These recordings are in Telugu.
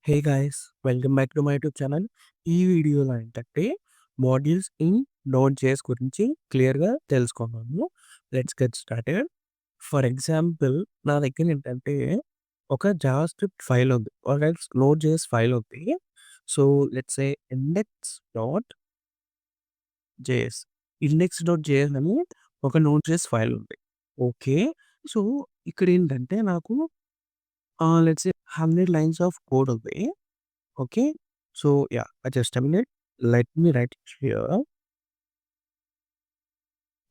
Hey guys, welcome back to my YouTube channel. ఈ వీడియోలో ఏంటంటే మాడ్యూల్స్ ఇన్ నోడ్ జేఎస్ గురించి క్లియర్‌గా తెలుసుకున్నాము. Let's get started. For example నా దగ్గర ఏంటంటే ఒక జావాస్క్రిప్ట్ ఫైల్ ఉంది. Or else node JS file ఉంది. So let's say index dot JS. Index dot JS అని ఒక నోడ్ జేఎస్ ఫైల్ ఉంది. ఓకే. సో ఇక్కడ ఏంటంటే నాకు let's say 100 lines of code ఉంది. Okay. So yeah, just a minute. Let me write it here.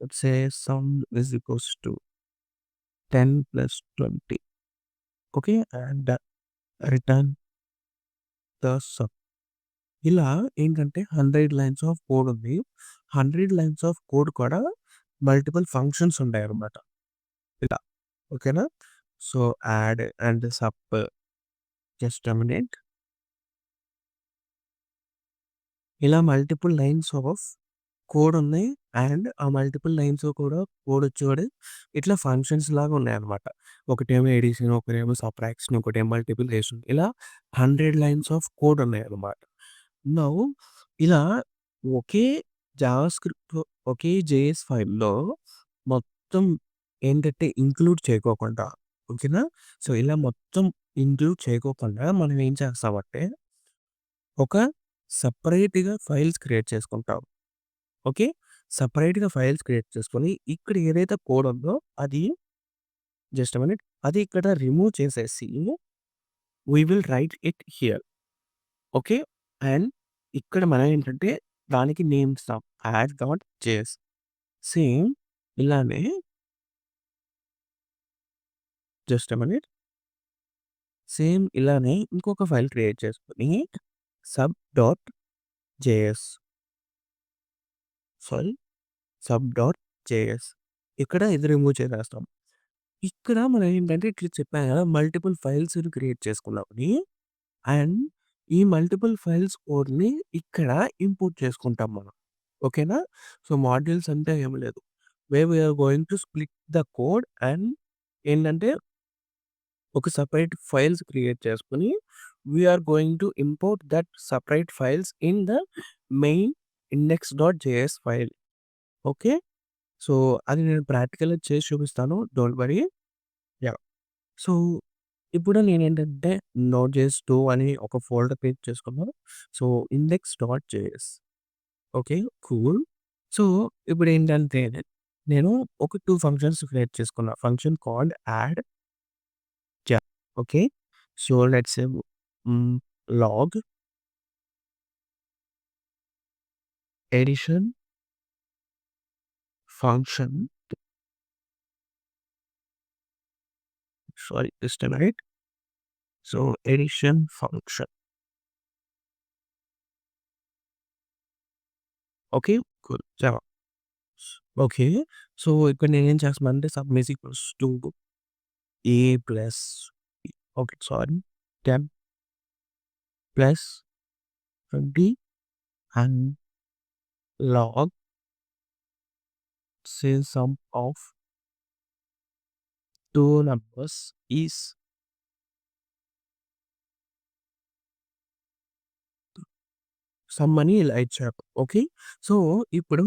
Let's say sum is equals to 10 plus 20. Okay. And return the sum. ఇలా ఏంటంటే 100 లైన్స్ ఆఫ్ కోడ్ ఉంది. 100 లైన్స్ ఆఫ్ కోడ్ కూడా మల్టిపుల్ ఫంక్షన్స్ ఉంటాయన్నమాట. ఇలా ఓకేనా? So add and sub just a minute. ఇలా మల్టిపుల్ లైన్స్ ఆఫ్ కోడ్ ఉన్నాయి. అండ్ ఆ మల్టిపుల్ లైన్స్ కూడా కోడ్ వచ్చేవాడు ఇట్లా ఫంక్షన్స్ లాగా ఉన్నాయన్నమాట. ఒకటేమో ఎడిషన్, ఒకటేమో సబ్ట్రాక్షన్, ఒకటేమో మల్టిప్లికేషన్. ఇలా 100 లైన్స్ ఆఫ్ కోడ్ ఉన్నాయన్నమాట. నౌ ఇలా ఒకే జావాస్క్రిప్ట్, ఒకే జేఎస్ ఫైల్‌లో మొత్తం ఏంటంటే ఇంక్లూడ్ చేయకోకుండా ఓకేనా? సో, ఇలా మొత్తం ఇంక్లూడ్ చేయకోకుండా మనం ఏం చేస్తామంటే ఒక సెపరేట్‌గా ఫైల్స్ క్రియేట్ చేసుకుంటాం. ఓకే. సెపరేట్‌గా ఫైల్స్ క్రియేట్ చేసుకొని, ఇక్కడ ఏదైతే కోడ్ ఉందో అది జస్ట్ ఎ మినిట్. అది ఇక్కడ రిమూవ్ చేసేసి, we will write it here. Okay. And ఇక్కడ మనం ఏంటంటే దానికి నేమ్ ఇస్తాం. Add dot JS. సేమ్ ఇలానే జస్ట్ ఎ మినిట్. సేమ్ ఇలానే ఇంకొక ఫైల్ క్రియేట్ చేసుకొని sub dot JS. Sorry. Sub dot JS. ఇక్కడ ఇది రిమూవ్ చేసేస్తాం. ఇక్కడ మనం ఏంటంటే ఇట్లా చెప్పాను కదా! మల్టిపుల్ ఫైల్స్‌ని క్రియేట్ చేసుకున్నామని. అండ్ ఈ మల్టిపుల్ ఫైల్స్ కోడ్‌ని ఇక్కడ ఇంపోర్ట్ చేసుకుంటాం మనం. ఓకేనా? సో, మాడ్యూల్స్ అంటే ఏమి లేదు. We are going to split the code and ఏంటంటే ఒక సెపరేట్ ఫైల్స్ క్రియేట్ చేసుకొని, we are going to import that separate files in the main index dot JS file. Okay. So, అది నేను ప్రాక్టికల్‌గా చేసి చూపిస్తాను. Don't worry. యాహ్! సో, ఇప్పుడు నేనేంటంటే నోడ్ జేఎస్ 2 అని ఒక ఫోల్డర్ క్రియేట్ చేసుకున్నాను. So, index dot JS. Okay. Cool. So, ఇప్పుడేంటంటే నేను ఒక 2 ఫంక్షన్స్ క్రియేట్ చేసుకున్నా. ఫంక్షన్ కాల్డ్ యాడ్ జ okay. So, let's say hmm, log addition function sorry just a minute. So, addition function. Okay. Cool. Java. Okay. So, ఇక్కడ నేనేం చేస్తున్నానంటే sub is equals to a plus okay. Sorry 10 plus 20 and log say sum of two numbers is sum అని ఇలా ఇచ్చారు. ఓకే. సో, ఇప్పుడు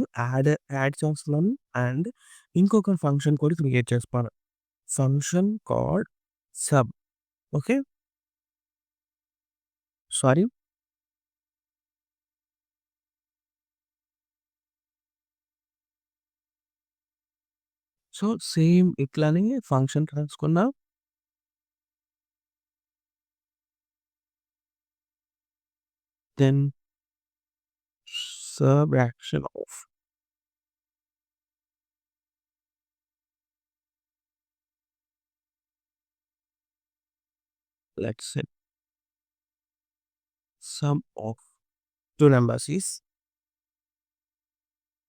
యాడ్ చేస్తున్నాను అండ్ ఇంకొక ఫంక్షన్ కూడా క్రియేట్ చేస్తున్నాను. Function called sub. Okay. Sorry. So, same ఇట్లానే ఫంక్షన్ రాసుకున్నా. Then subtraction of let's say sum of 2 numbers is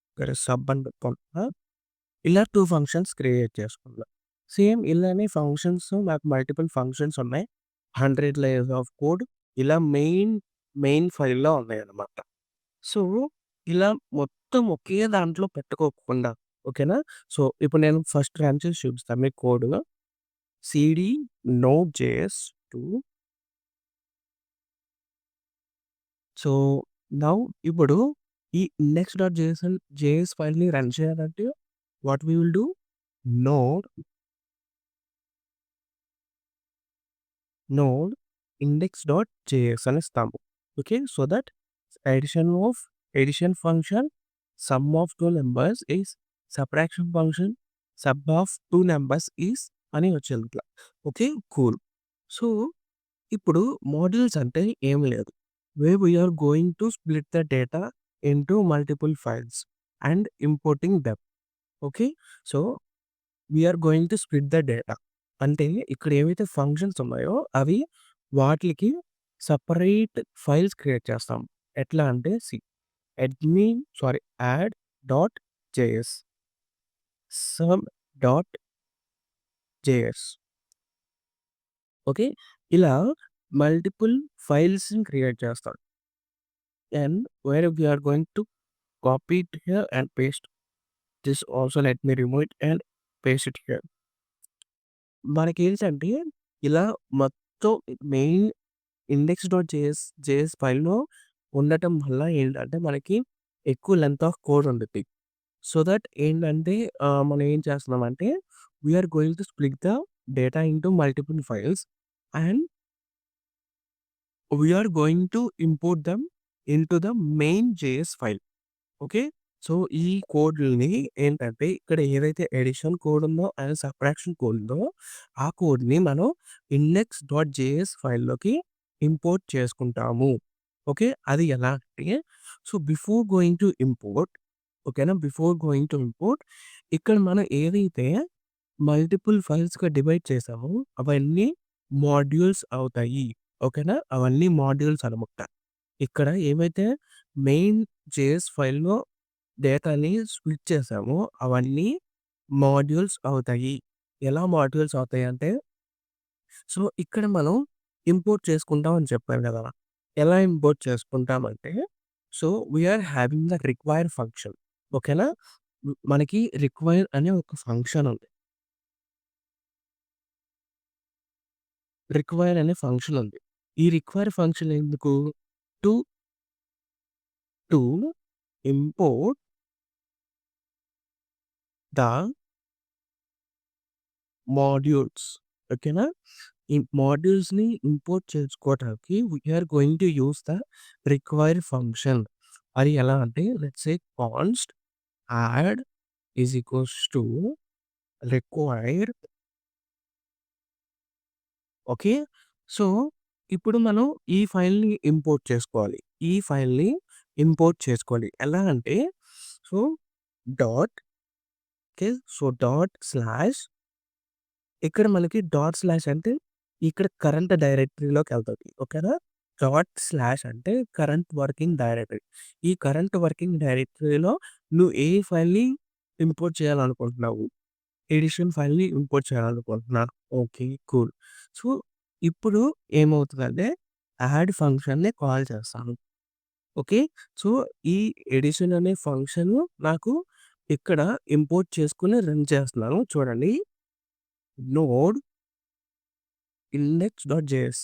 ఇక్కడ సబ్ అని పెట్టుకుంటున్నా. ఇలా 2 ఫంక్షన్స్ క్రియేట్ చేసుకున్నా. సేమ్ ఇలానే ఫంక్షన్స్ నాకు మల్టిపుల్ ఫంక్షన్స్ ఉన్నాయి. 100 లైన్స్ ఆఫ్ కోడ్ ఇలా మెయిన్ ఫైల్‌లో ఉన్నాయన్నమాట. సో, ఇలా మొత్తం ఒకే దాంట్లో పెట్టుకోకుండా ఓకేనా? సో, ఇప్పుడు నేను ఫస్ట్ రన్ చేసి చూపిస్తాను మీకు code. CD node JS 2 so, now ఇప్పుడు ఈ index.js ఫైల్‌ని రన్ చేయాలంటే what we will do node node index.js అని ఇస్తాము. Okay. So that addition function sum of 2 numbers is subtraction function sub of 2 numbers is అని వచ్చింది ఇట్లా. ఓకే. కూల్. సో, ఇప్పుడు మాడ్యూల్స్ అంటే ఏమి లేదు. We are going to split the data into multiple files and importing them. Okay. So are going to split the data. అంటే ఇక్కడ ఏవైతే ఫంక్షన్స్ ఉన్నాయో అవి వాటిలికి సెపరేట్ ఫైల్స్ క్రియేట్ చేస్తాం. ఎట్లా అంటే add dot JS, sum dot JS. Okay. ఇలా మల్టిపుల్ ఫైల్స్‌ని క్రియేట్ చేస్తాం. And where we are going to copy it here and paste this also let me remove it and paste it here. మనకేంటంటే ఇలా మొత్తం మెయిన్ జేఎస్ ఫైల్‌లో ఉండటం వల్ల ఏంటంటే మనకి ఎక్కువ లెంత్ ఆఫ్ కోడ్ ఉండిద్ది. సో దట్ ఏంటంటే మనం ఏం చేస్తున్నామంటే are going to split the data into multiple files and are going to import them into the main JS file. Okay. So, ఈ కోడ్‌లని ఏంటంటే ఇక్కడ ఏదైతే అడిషన్ కోడ్ ఉందో అండ్ సబ్ట్రాక్షన్ కోడ్ ఉందో ఆ కోడ్‌ని మనం ఇండెక్స్.జేఎస్ ఫైల్‌లోకి ఇంపోర్ట్ చేసుకుంటాము. ఓకే. అది ఎలా అంటే so, before going to import ఓకేనా. బిఫోర్ గోయింగ్ టు ఇంపోర్ట్ ఇక్కడ మనం ఏదైతే మల్టిపుల్ ఫైల్స్‌గా డివైడ్ చేసామో అవన్నీ మాడ్యూల్స్ అవుతాయి. ఓకేనా. అవన్నీ మాడ్యూల్స్ అనమాట. ఇక్కడ ఏవైతే మెయిన్ జేఎస్ ఫైల్‌లో డేటాని స్ప్లిట్ చేసామో అవన్నీ మాడ్యూల్స్ అవుతాయి. ఎలా మాడ్యూల్స్ అవుతాయంటే, సో, ఇక్కడ మనం ఇంపోర్ట్ చేసుకుంటాం అని చెప్పాను గదా! ఎలా ఇంపోర్ట్ చేసుకుంటామంటే, so, are having the require function. ఓకేనా. మనకి రిక్వైర్ అనే ఒక ఫంక్షన్ ఉంది. రిక్వైర్ అనే ఫంక్షన్ ఉంది. ఈ రిక్వైర్ ఫంక్షన్ ఎందుకు? To to import the modules. ఓకేనా. ఈ మాడ్యూల్స్‌ని ఇంపోర్ట్ చేసుకోవడానికి are going to use the require function. అది ఎలా అంటే let's say const add is equals to require. Okay. So, ఇప్పుడు మనం ఈ ఫైల్‌ని ఇంపోర్ట్ చేసుకోవాలి. ఈ ఫైల్‌ని ఇంపోర్ట్ చేసుకోవాలి. ఎలా అంటే so, dot okay. So, dot slash ఇక్కడ మనకి డాట్ స్లాష్ అంటే ఇక్కడ కరెంట్ డైరెక్టరీలోకెళ్తది. ఓకేనా. డాట్ స్లాష్ అంటే కరెంట్ వర్కింగ్ డైరెక్టరీ. ఈ కరెంట్ వర్కింగ్ డైరెక్టరీలో నువ్వు ఏ ఫైల్‌ని ఇంపోర్ట్ చేయాలనుకుంటున్నావు? ఎడిషన్ ఫైల్‌ని ఇంపోర్ట్ చేయాలనుకుంటున్నాను. ఓకే. కూల్. సో, ఇప్పుడు ఏమవుతదంటే యాడ్ ఫంక్షన్‌ని కాల్ చేస్తాను. ఓకే. సో, ఈ ఎడిషన్ అనే ఫంక్షన్ నాకు ఇక్కడ ఇంపోర్ట్ చేసుకొని రన్ చేస్తున్నాను. చూడండి. నోడ్ ఇండెక్స్.జేఎస్.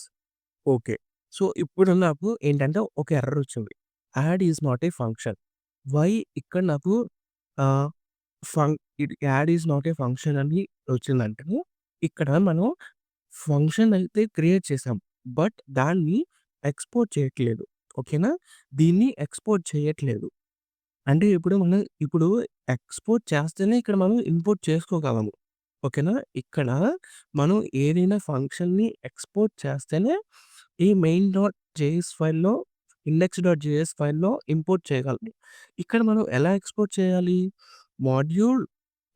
ఓకే. సో, ఇప్పుడు నాకు ఏంటంటే ఒక ఎర్రర్ వచ్చింది. Add is not a function. Why ఇక్కడ నాకు ఆహ్, ఫం add is not a function అని వచ్చిందంటే, ఇక్కడ మనం ఫంక్షన్ అయితే క్రియేట్ చేసాం. బట్ దాన్ని ఎక్స్‌పోర్ట్ చేయట్లేదు. ఓకేనా. దీన్ని ఎక్స్‌పోర్ట్ చేయట్లేదు. అంటే ఇప్పుడు ఎక్స్‌పోర్ట్ చేస్తేనే ఇక్కడ మనం ఇంపోర్ట్ చేసుకోగలము. ఓకేనా. ఇక్కడ మనం ఏదైనా ఫంక్షన్‌ని ఎక్స్‌పోర్ట్ చేస్తేనే ఈ మెయిన్.జేఎస్ ఫైల్‌లో ఇండెక్స్.జేఎస్ ఫైల్‌లో ఇంపోర్ట్ చేయగలం. ఇక్కడ మనం ఎలా ఎక్స్‌పోర్ట్ చేయాలి? మాడ్యూల్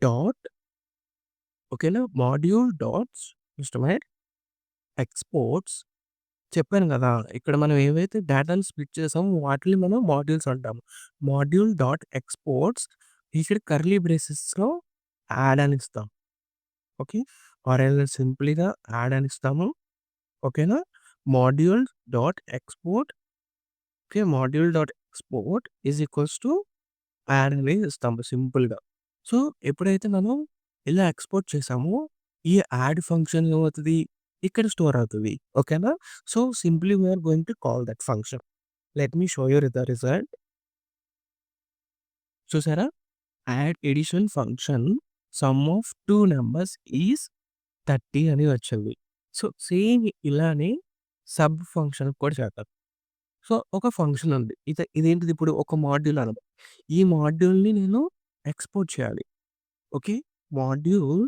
డాట్ ఓకేనా. మాడ్యూల్ డాట్స్ సిస్టమైట్ ఎక్స్‌పోర్ట్స్ చెప్పాను గదా! ఇక్కడ మనం ఏవైతే డేటాని స్ప్లిట్ చేసామో వాటిని మనం మాడ్యూల్స్ అంటాము. మాడ్యూల్ డాట్ ఎక్స్‌పోర్ట్స్ ఇక్కడ కర్లీ బ్రేసెస్‌లో యాడ్ అని ఇస్తాం. ఓకే. సింప్లీగా యాడ్ అని ఇస్తాము. ఓకేనా. Module dot export okay. Module dot export is equals to add అనేది ఇస్తాము సింపుల్‌గా. సో, ఎప్పుడైతే మనం ఇలా ఎక్స్‌పోర్ట్ చేసామో ఈ యాడ్ ఫంక్షన్ ఏమవుతది? ఇక్కడ స్టోర్ అవుతది. ఓకేనా. So, simply we are going to call that function. Let me show you the result. చూసారా? Add addition function sum of 2 numbers is 30 అని వచ్చింది. సో, సేమ్ ఇలానే సబ్ ఫంక్షన్ కూడా చేద్దాం. సో, ఒక ఫంక్షన్ ఉంది. ఇదేంటిది ఇప్పుడు ఒక మాడ్యూల్ అనమాట. ఈ మాడ్యూల్‌ని నేను ఎక్స్‌పోర్ట్ చేయాలి. Okay. Module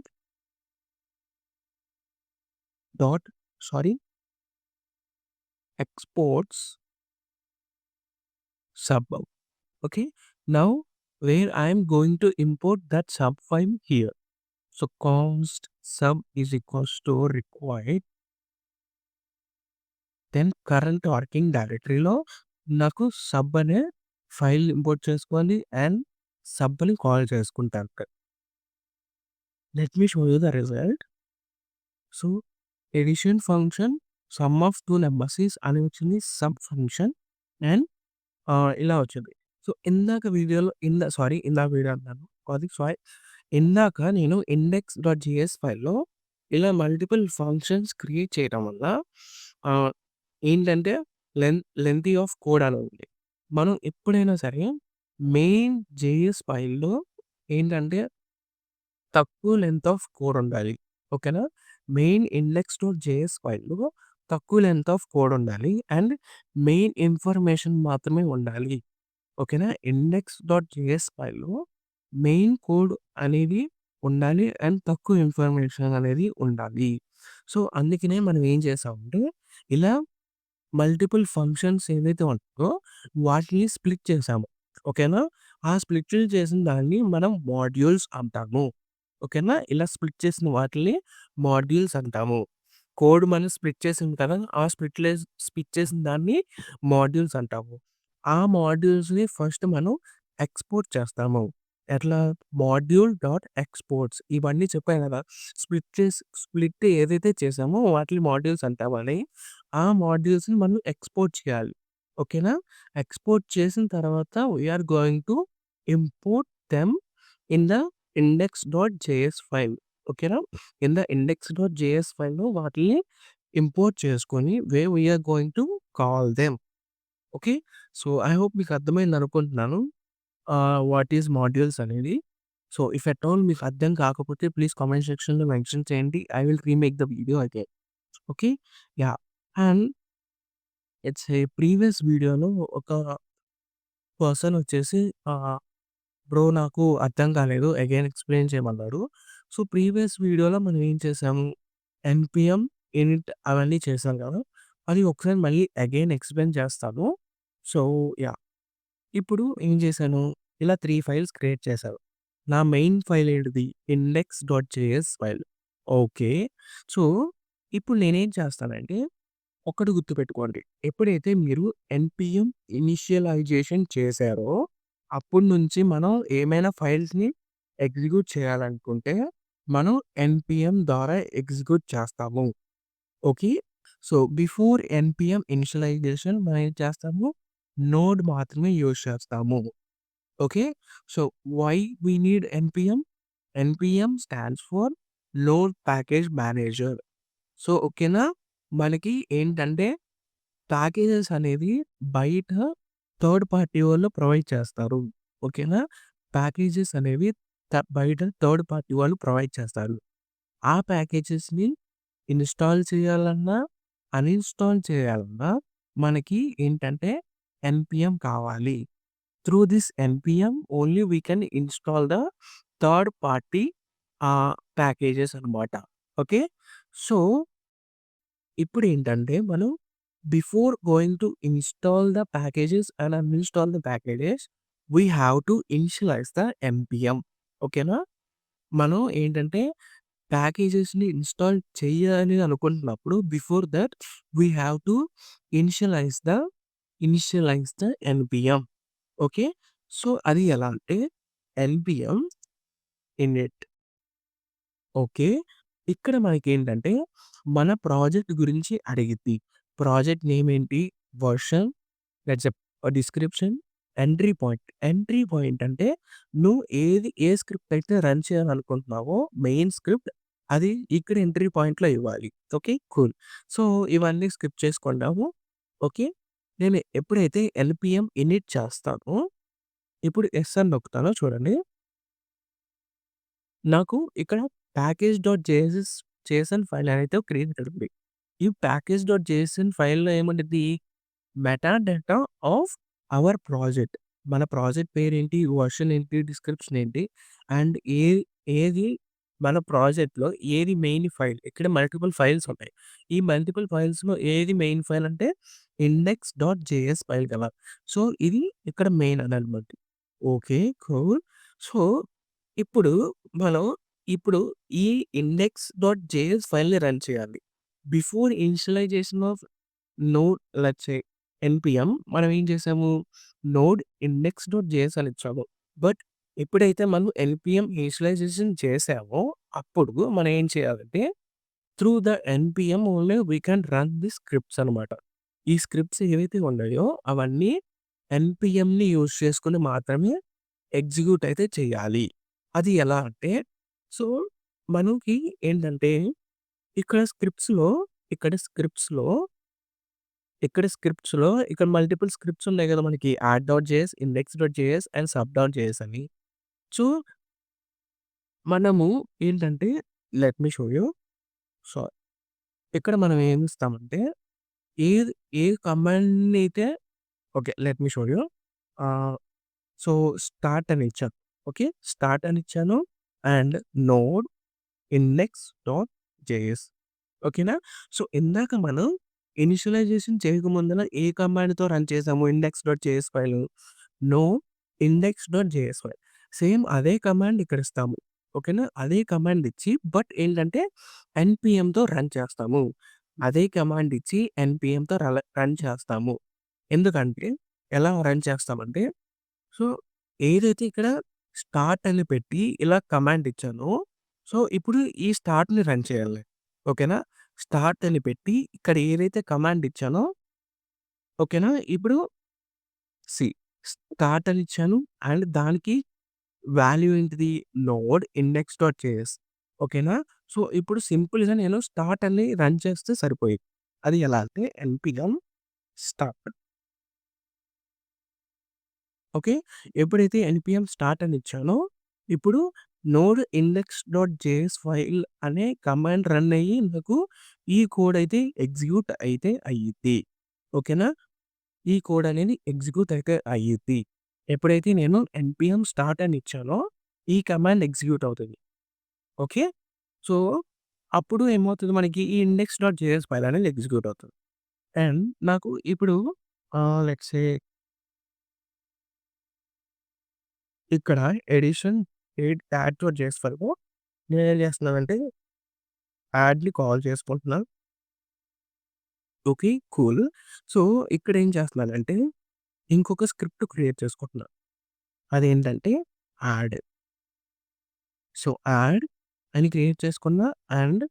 dot sorry exports sub. Okay. Now where I am going to import that sub file here. So, const sub is equals to required then current working డైరెక్టరీలో నాకు సబ్ అనే ఫైల్ ఇంపోర్ట్ చేసుకోవాలి అండ్ సబ్‌ని కాల్ చేసుకుంటాను. Let me show you the result. So, addition function sum of 2 numbers is అని వచ్చింది సబ్ ఫంక్షన్ అండ్ ఇలా వచ్చింది. సో, ఇందాక వీడియో అంటున్నాను. సారీ. ఇందాక నేను ఇండెక్స్.js ఫైల్‌లో ఇలా మల్టిపుల్ ఫంక్షన్స్ క్రియేట్ చేయడం వల్ల ఆహ్, ఏంటంటే లెంగ్తీ ఆఫ్ కోడ్ అని ఉంది. మనం ఎప్పుడైనా సరే మెయిన్ జేఎస్ ఫైల్‌లో ఏంటంటే తక్కువ లెంత్ ఆఫ్ కోడ్ ఉండాలి. ఓకేనా? మెయిన్ ఇండెక్స్.js ఫైల్‌లో తక్కువ లెంత్ ఆఫ్ కోడ్ ఉండాలి. అండ్ మెయిన్ ఇన్ఫర్మేషన్ మాత్రమే ఉండాలి. ఓకేనా? ఇండెక్స్.js ఫైల్‌లో మెయిన్ కోడ్ అనేది ఉండాలి. అండ్ తక్కువ ఇన్ఫర్మేషన్ అనేది ఉండాలి. సో, అందుకనే మనం ఏం చేసామంటే ఇలా మల్టిపుల్ ఫంక్షన్స్ ఏవైతే ఉంటాయో వాటిని స్ప్లిట్ చేసాము. ఓకేనా? ఆ స్ప్లిట్ చేసిన దాన్ని మనం మాడ్యూల్స్ అంటాము. ఓకేనా? ఇలా స్ప్లిట్ చేసిన వాటిల్ని మాడ్యూల్స్ అంటాము. కోడ్ మనం స్ప్లిట్ చేసాం కదా! ఆ స్ప్లిట్ చేసిన దాన్ని మాడ్యూల్స్ అంటాము. ఆ మాడ్యూల్స్‌ని ఫస్ట్ మనం ఎక్స్‌పోర్ట్ చేస్తాము. ఎట్లా? మాడ్యూల్ డాట్ ఎక్స్‌పోర్ట్స్ ఇవన్నీ చెప్పాను కదా! స్ప్లిట్ ఏదైతే చేసామో వాటిని మాడ్యూల్స్ అంటామని. ఆ మాడ్యూల్స్‌ని మనం ఎక్స్‌పోర్ట్ చేయాలి. ఓకేనా? ఎక్స్‌పోర్ట్ చేసిన తర్వాత we are going to import them in the index dot JS file. ఓకేనా? ఇన్ ద ఇండెక్స్.js ఫైల్‌లో వాటిల్ని ఇంపోర్ట్ చేసుకొని we are going to call them. Okay. So, I hope మీకు అర్థమైందనుకుంటున్నాను. వాట్ ఈస్ మాడ్యూల్స్ అనేది. సో, ఇఫ్ అట్ ఆల్ మీకు అర్థం కాకపోతే ప్లీజ్ కామెంట్ సెక్షన్‌లో మెన్షన్ చేయండి. I will remake the video again. Okay. Yeah! And it's a previous వీడియోలో ఒక పర్సన్ వచ్చేసి బ్రో నాకు అర్థం కాలేదు. అగైన్ ఎక్స్‌ప్లెయిన్ చేయమన్నారు. సో, ప్రీవియస్ వీడియోలో మనం ఏం చేసాము? ఎన్‌పీఎం, ఇనిట్ అవన్నీ చేసాం కదా! అది ఒకసారి మళ్ళీ అగైన్ ఎక్స్‌ప్లెయిన్ చేస్తాను. So, yeah! ఇప్పుడు ఏం చేశాను? ఇలా 3 ఫైల్స్ క్రియేట్ చేశాను. నా మెయిన్ ఫైల్ ఏంటిది? ఇండెక్స్.js ఫైల్. ఓకే. సో, ఇప్పుడు నేనేం చేస్తానంటే ఒక్కటి గుర్తుపెట్టుకోండి. ఎప్పుడైతే మీరు ఎన్‌పీఎం ఇనిషియలైజేషన్ చేశారో, అప్పటి నుంచి మనం ఏమైనా ఫైల్స్‌ని ఎగ్జిక్యూట్ చేయాలనుకుంటే, మనం ఎన్‌పీఎం ద్వారా ఎగ్జిక్యూట్ చేస్తాము. Okay. So, before NPM initialization మనం ఏం చేస్తాము? నోడ్ మాత్రమే యూజ్ చేస్తాము. Okay. So, why we need NPM? NPM stands for load package manager. So, ఓకేనా? మనకి ఏంటంటే ప్యాకేజెస్ అనేవి బయట థర్డ్ పార్టీ వాళ్ళు ప్రొవైడ్ చేస్తారు. ఓకేనా? ప్యాకేజెస్ అనేవి బయట థర్డ్ పార్టీ వాళ్ళు ప్రొవైడ్ చేస్తారు. ఆ ప్యాకేజెస్‌ని ఇన్‌స్టాల్ చేయాలన్నా, అన్‌ఇన్‌స్టాల్ చేయాలన్నా మనకి ఏంటంటే ఎన్‌పీఎం కావాలి. Through this NPM only we can install the third party packages అనమాట. ఓకే. సో, ఇప్పుడేంటంటే మనం before going to install the packages and uninstall the packages, we have to initialize the NPM. ఓకేనా? మనం ఏంటంటే ప్యాకేజెస్‌ని ఇన్‌స్టాల్ చేయాలి అనుకుంటున్నప్పుడు before that we have to initialize the NPM. Okay. So, అది ఎలా అంటే ఎన్‌పీఎం ఇనిట్. ఓకే. ఇక్కడ మనకేంటంటే, మన ప్రాజెక్ట్ గురించి అడిగిద్ది. ప్రాజెక్ట్ నేమ్ ఏంటి? Version, let's say description, entry point. Entry point అంటే, నువ్వు ఏ స్క్రిప్ట్ అయితే రన్ చేయాలనుకుంటున్నావో మెయిన్ స్క్రిప్ట్, అది ఇక్కడ ఎంట్రీ పాయింట్‌లో ఇవ్వాలి. ఓకే. కూల్. సో, ఇవన్నీ స్కిప్ చేసుకుందాము. ఓకే. నేను ఎప్పుడైతే ఎల్‌పిఎం ఇనిట్ చేస్తానో, ఇప్పుడు యెస్ అని నొక్కుతానో చూడండి. నాకు ఇక్కడ ప్యాకేజ్.జేఎస్ఎన్ ఫైల్ అనేది క్రియేటెడ్ ఉంది. ఈ ప్యాకేజ్.జేఎస్ఎన్ ఫైల్‌లో ఏముండిద్ది? Meta data of our project. మన ప్రాజెక్ట్ పేరేంటి? వెర్షన్ ఏంటి? డిస్క్రిప్షన్ ఏంటి? అండ్ ఏది మన ప్రాజెక్ట్‌లో ఏది మెయిన్ ఫైల్? ఇక్కడ మల్టిపుల్ ఫైల్స్ ఉన్నాయి. ఈ మల్టిపుల్ ఫైల్స్‌లో ఏది మెయిన్ ఫైల్ అంటే ఇండెక్స్.జేఎస్ ఫైల్ కదా! సో, ఇది ఇక్కడ మెయిన్ అననమాట. ఓకే. కూల్. సో, ఇప్పుడు మనం ఇప్పుడు ఈ ఇండెక్స్.జేఎస్ ఫైల్‌ని రన్ చేయాలి. Before initialisation of node let's say NPM మనం ఏం చేసాము? నోడ్ ఇండెక్స్.జేఎస్ అని ఇచ్చాము. బట్ ఎప్పుడైతే మనం ఎన్‌పిఎం ఇనిషియలైజేషన్ చేసామో, అప్పుడు మనం ఏం చేయాలంటే through the NPM only we can run the scripts అనమాట. ఈ స్క్రిప్ట్స్ ఏవైతే ఉన్నాయో అవన్నీ ఎన్‌పిఎంని యూజ్ చేసుకొని మాత్రమే ఎగ్జిక్యూట్ అయితే చేయాలి. అది ఎలా అంటే సో, మనకి ఏంటంటే ఇక్కడ స్క్రిప్ట్స్‌లో ఇక్కడ స్క్రిప్ట్స్‌లో ఇక్కడ మల్టిపుల్ స్క్రిప్ట్స్ ఉన్నాయి గదా! మనకి యాడ్.జేఎస్, ఇండెక్స్.జేఎస్ అండ్ సబ్.జేఎస్ అని. సో, మనము ఏంటంటే let me show you. So, ఇక్కడ మనం ఏమిస్తామంటే ఏది ఏ కమాండ్‌నైతే okay. Let me show you. Ah, so, start అని ఇచ్చాను. ఓకే. స్టార్ట్ అని ఇచ్చాను. అండ్ నోడ్ ఇండెక్స్.జేఎస్ ఓకేనా? సో, ఇందాక మనం ఇనిషియలైజేషన్ చేయకముందల ఏ కమాండ్‌తో రన్ చేసాము index dot JS file. No index dot JS file. Same అదే కమాండ్ ఇక్కడ ఇస్తాము. ఓకేనా? అదే కమాండ్ ఇచ్చి బట్ ఏంటంటే ఎన్‌పిఎంతో రన్ చేస్తాము. అదే కమాండ్ ఇచ్చి ఎన్‌పిఎంతో రన్ చేస్తాము. ఎందుకంటే ఎలా రన్ చేస్తామంటే సో, ఏదైతే ఇక్కడ స్టార్ట్ అని పెట్టి ఇలా కమాండ్ ఇచ్చానో, సో, ఇప్పుడు ఈ స్టార్ట్‌ని రన్ చేయాలి. ఓకేనా? స్టార్ట్ అని పెట్టి ఇక్కడ ఏదైతే కమాండ్ ఇచ్చానో ఓకేనా? ఇప్పుడు సి స్టార్ట్ అని ఇచ్చాను అండ్ దానికి వాల్యూ ఏంటిది? నోడ్ ఇండెక్స్.జేఎస్ ఓకేనా? సో, ఇప్పుడు సింపుల్‌గా నేను స్టార్ట్ అని రన్ చేస్తే సరిపోయేది. అది ఎలా అంటే ఎన్‌పిఎం స్టార్ట్. ఓకే. ఎప్పుడైతే ఎన్‌పిఎం స్టార్ట్ అని ఇచ్చానో, ఇప్పుడు నోడ్ ఇండెక్స్.జేఎస్ ఫైల్ అనే కమాండ్ రన్ అయ్యి నాకు ఈ కోడ్ అయితే ఎగ్జిక్యూట్ అయితే అయ్యిద్ది. ఓకేనా? ఈ కోడ్ అనేది ఎగ్జిక్యూట్ అయితే అయ్యిద్ది. ఎప్పుడైతే నేను ఎన్‌పిఎం స్టార్ట్ అని ఇచ్చానో, ఈ కమాండ్ ఎగ్జిక్యూట్ అవుతది. ఓకే. సో, అప్పుడు ఏమవుతది మనకి ఈ ఇండెక్స్.జేఎస్ ఫైల్ అనేది ఎగ్జిక్యూట్ అవుతది. అండ్ నాకు ఇప్పుడు లెట్స్ సే ఇక్కడ ఎడిషన్ యాడ్.జేఎస్ ఫైల్‌లో నేనేం చేస్తున్నానంటే యాడ్‌ని కాల్ చేసుకుంటున్నాను. ఓకే. కూల్. సో, ఇక్కడేం చేస్తున్నానంటే ఇంకొక స్క్రిప్ట్ క్రియేట్ చేసుకుంటున్నా. అదేంటంటే యాడ్. సో, యాడ్ అని క్రియేట్ చేసుకున్నా అండ్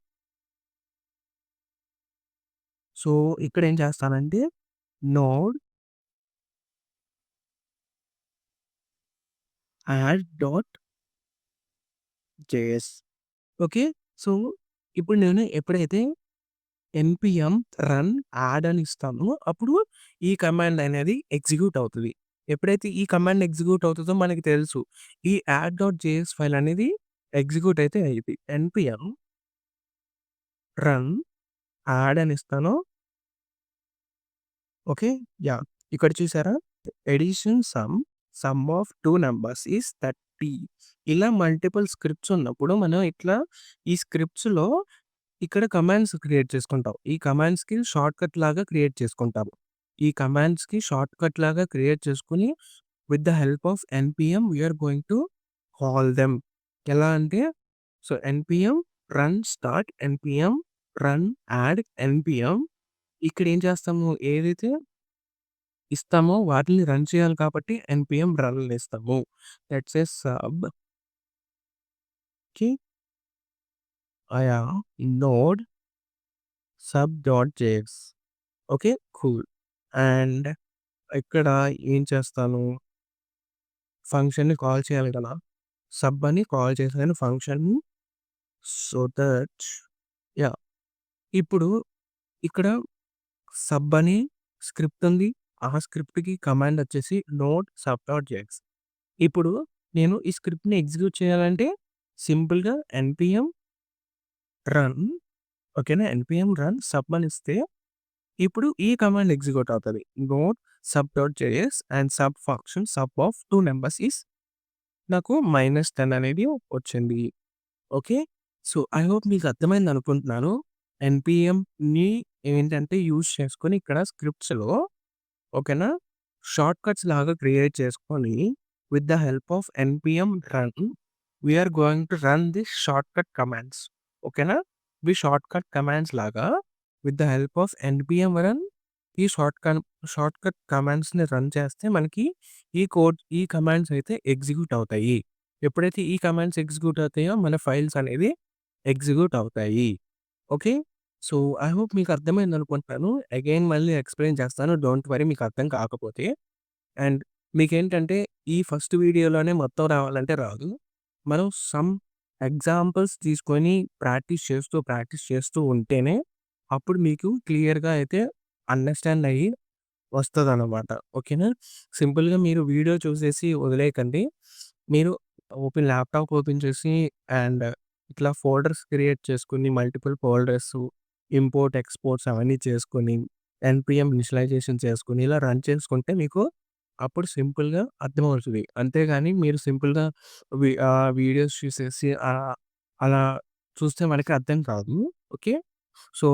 సో, ఇక్కడేం చేస్తానంటే నోడ్ యాడ్.జేఎస్ ఓకే. సో, ఇప్పుడు నేను ఎప్పుడైతే ఎన్‌పిఎం రన్ యాడ్ అని ఇస్తామో అప్పుడు ఈ కమాండ్ అనేది ఎగ్జిక్యూట్ అవుతది. ఎప్పుడైతే ఈ కమాండ్ ఎగ్జిక్యూట్ అవుతదో మనకి తెలుసు. ఈ యాడ్.జేఎస్ ఫైల్ అనేది ఎగ్జిక్యూట్ అయితే అయ్యిద్ది. ఎన్‌పిఎం రన్ యాడ్ అని ఇస్తాను. ఓకే. యాహ్! ఇక్కడ చూసారా? Addition sum of 2 numbers is 30 ఇలా మల్టిపుల్ స్క్రిప్ట్స్ ఉన్నప్పుడు మనం ఇట్లా ఈ స్క్రిప్ట్స్‌లో ఇక్కడ కమాండ్స్ క్రియేట్ చేసుకుంటాం. ఈ కమాండ్స్‌కి షార్ట్‌కట్ లాగా క్రియేట్ చేసుకుంటాము. ఈ కమాండ్స్‌కి షార్ట్‌కట్ లాగా క్రియేట్ చేసుకొని with the help of NPM we are going to call them. ఎలా అంటే so, NPM run start, NPM run add, NPM ఇక్కడ ఏం చేస్తాము ఏదైతే ఇస్తామో వాటిని రన్ చేయాలి కాబట్టి ఎన్‌పిఎం రన్ ఇస్తాము. లెట్స్ సే సబ్‌కి yeah! Node sub dot JS okay. Cool. And ఇక్కడ ఏం చేస్తాను, ఫంక్షన్‌ని కాల్ చేయాలి కదా! సబ్ అని కాల్ చేశాను ఫంక్షన్‌ని. So that yeah! ఇప్పుడు ఇక్కడ సబ్ అని స్క్రిప్ట్ ఉంది. ఆ స్క్రిప్ట్‌కి కమాండ్ వచ్చేసి నోడ్ సబ్ డాట్ జేఎక్స్. ఇప్పుడు నేను ఈ స్క్రిప్ట్‌ని ఎగ్జిక్యూట్ చేయాలంటే సింపుల్‌గా ఎన్‌పిఎం రన్ ఓకేనా? ఎన్‌పిఎం రన్ సబ్ అని ఇస్తే ఇప్పుడు ఈ కమాండ్ ఎగ్జిక్యూట్ అవుతది. Node sub dot JS and sub function sub of 2 numbers is నాకు -10 అనేది వచ్చింది. ఓకే. సో, ఐ హోప్ మీకు అర్థమైందనుకుంటున్నాను. ఎన్‌పిఎంని ఏంటంటే యూజ్ చేసుకొని ఇక్కడ స్క్రిప్ట్స్‌లో ఓకేనా? షార్ట్‌కట్స్ లాగా క్రియేట్ చేసుకొని with the help of NPM run we are going to run this shortcut commands. ఓకేనా? ఇవి షార్ట్‌కట్ కమాండ్స్ లాగా with the help of NPM run ఈ షార్ట్‌కట్ కమాండ్స్‌ని రన్ చేస్తే మనకి ఈ కమాండ్స్ అయితే ఎగ్జిక్యూట్ అవుతాయి. ఎప్పుడైతే ఈ కమాండ్స్ ఎగ్జిక్యూట్ అవుతాయో మన ఫైల్స్ అనేవి ఎగ్జిక్యూట్ అవుతాయి. ఓకే. సో, ఐ హోప్ మీకు అర్థమైందనుకుంటున్నాను. అగైన్ మళ్ళీ ఎక్స్‌ప్లెయిన్ చేస్తాను. డోంట్ వరీ మీకు అర్థం కాకపోతే. అండ్ మీకేంటంటే ఈ ఫస్ట్ వీడియోలోనే మొత్తం రావాలంటే రాదు. మనం సమ్ ఎగ్జాంపుల్స్ తీసుకొని ప్రాక్టీస్ చేస్తూ ఉంటేనే అప్పుడు మీకు క్లియర్‌గా అయితే అండర్‌స్టాండ్ అయ్యి వస్తదనమాట. ఓకేనా? సింపుల్‌గా మీరు వీడియో చూసేసి వదిలేయకండి. మీరు ల్యాప్‌టాప్ ఓపెన్ చేసి అండ్ ఇట్లా ఫోల్డర్స్ క్రియేట్ చేసుకొని మల్టిపుల్ ఫోల్డర్సు, ఇంపోర్ట్, ఎక్స్‌పోర్ట్స్ అవన్నీ చేసుకొని, ఎన్‌పీఎం ఇనిషియలైజేషన్ చేసుకొని ఇలా రన్ చేసుకుంటే మీకు అప్పుడు సింపుల్‌గా అర్థమవుతది. అంతేగాని మీరు సింపుల్‌గా వీడియోస్ చూసేసి అలా చూస్తే మనకి అర్థం కాదు. Okay. So,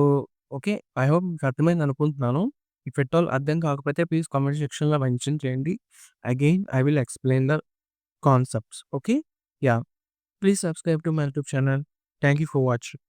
okay. I hope మీకు అర్థమైందనుకుంటున్నాను. ఇఫ్ ఎట్ ఆల్ అర్థం కాకపోతే ప్లీజ్ కామెంట్ సెక్షన్‌లో మెన్షన్ చేయండి. Again I will explain the concepts. Okay. Yeah! Please subscribe to my YouTube channel. Thank you for watching.